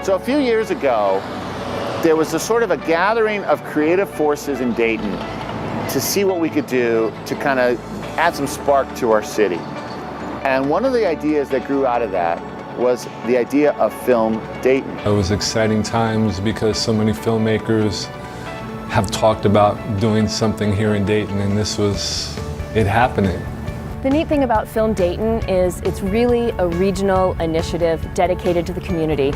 So a few years ago, there was a sort of a gathering of creative forces in Dayton to see what we could do to kind of add some spark to our city. And one of the ideas that grew out of that was the idea of FilmDayton. It was exciting times because so many filmmakers have talked about doing something here in Dayton, and this was it happening. The neat thing about FilmDayton is it's really a regional initiative dedicated to the community.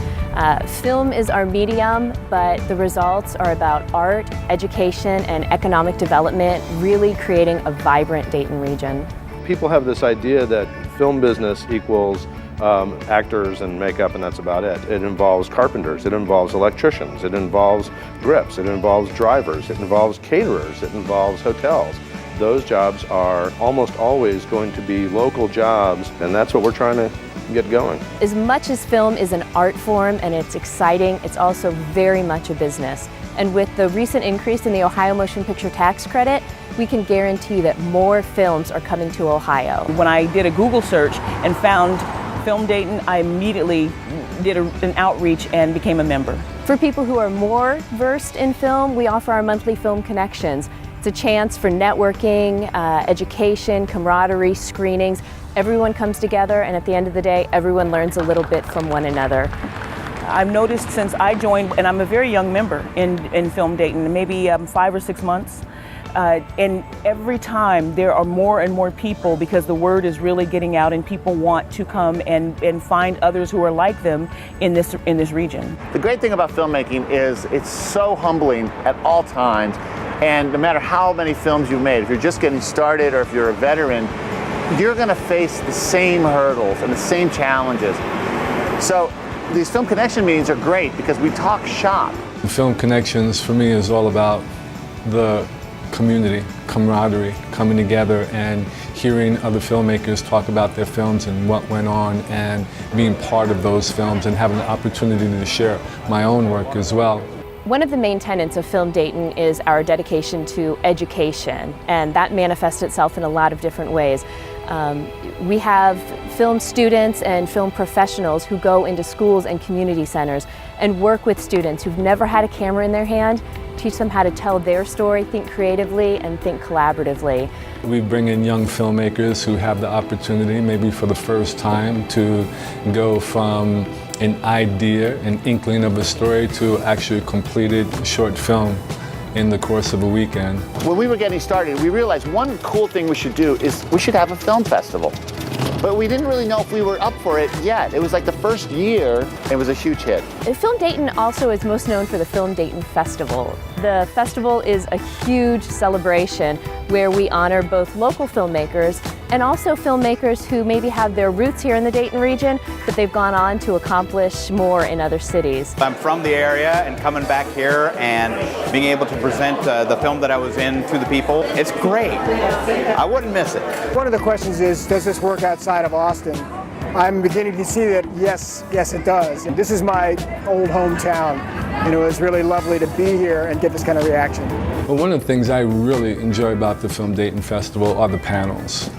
Film is our medium, but the results are about art, education, and economic development, really creating a vibrant Dayton region. People have this idea that film business equals actors and makeup, and that's about it. It involves carpenters, it involves electricians, it involves grips, it involves drivers, it involves caterers, it involves hotels. Those jobs are almost always going to be local jobs, and that's what we're trying to get going. As much as film is an art form and it's exciting, it's also very much a business. And with the recent increase in the Ohio Motion Picture Tax Credit, we can guarantee that more films are coming to Ohio. When I did a Google search and found FilmDayton, I immediately did an outreach and became a member. For people who are more versed in film, we offer our monthly Film Connections. It's a chance for networking, education, camaraderie, screenings. Everyone comes together, and at the end of the day, everyone learns a little bit from one another. I've noticed since I joined, and I'm a very young member in FilmDayton, maybe 5 or 6 months, and every time there are more and more people because the word is really getting out and people want to come and find others who are like them in this region. The great thing about filmmaking is it's so humbling at all times, and no matter how many films you've made, if you're just getting started or if you're a veteran, you're going to face the same hurdles and the same challenges. So these Film Connection meetings are great because we talk shop. Film Connections for me is all about the community, camaraderie, coming together and hearing other filmmakers talk about their films and what went on, and being part of those films and having the opportunity to share my own work as well. One of the main tenets of FilmDayton is our dedication to education, and that manifests itself in a lot of different ways. We have film students and film professionals who go into schools and community centers and work with students who've never had a camera in their hand, teach them how to tell their story, think creatively, and think collaboratively. We bring in young filmmakers who have the opportunity, maybe for the first time, to go from an idea, an inkling of a story, to actually completed short film in the course of a weekend. When we were getting started, we realized one cool thing we should do is we should have a film festival. But we didn't really know if we were up for it yet. It was like the first year, it was a huge hit. FilmDayton also is most known for the FilmDayton Festival. The festival is a huge celebration where we honor both local filmmakers and also filmmakers who maybe have their roots here in the Dayton region, but they've gone on to accomplish more in other cities. I'm from the area, and coming back here and being able to present the film that I was in to the people, it's great. I wouldn't miss it. One of the questions is, does this work outside of Austin? I'm beginning to see that yes it does. And this is my old hometown, and it was really lovely to be here and get this kind of reaction. Well, one of the things I really enjoy about the FilmDayton Festival are the panels,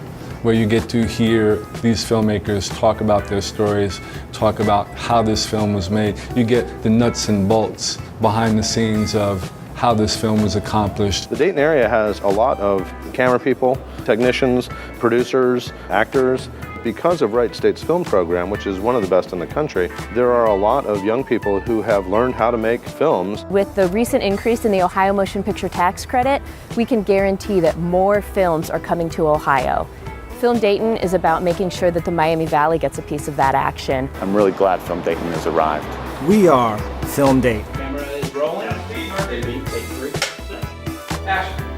where you get to hear these filmmakers talk about their stories, talk about how this film was made. You get the nuts and bolts behind the scenes of how this film was accomplished. The Dayton area has a lot of camera people, technicians, producers, actors. Because of Wright State's film program, which is one of the best in the country, there are a lot of young people who have learned how to make films. With the recent increase in the Ohio Motion Picture Tax Credit, we can guarantee that more films are coming to Ohio. FilmDayton is about making sure that the Miami Valley gets a piece of that action. I'm really glad FilmDayton has arrived. We are FilmDayton. Camera is rolling. Take 3. Action.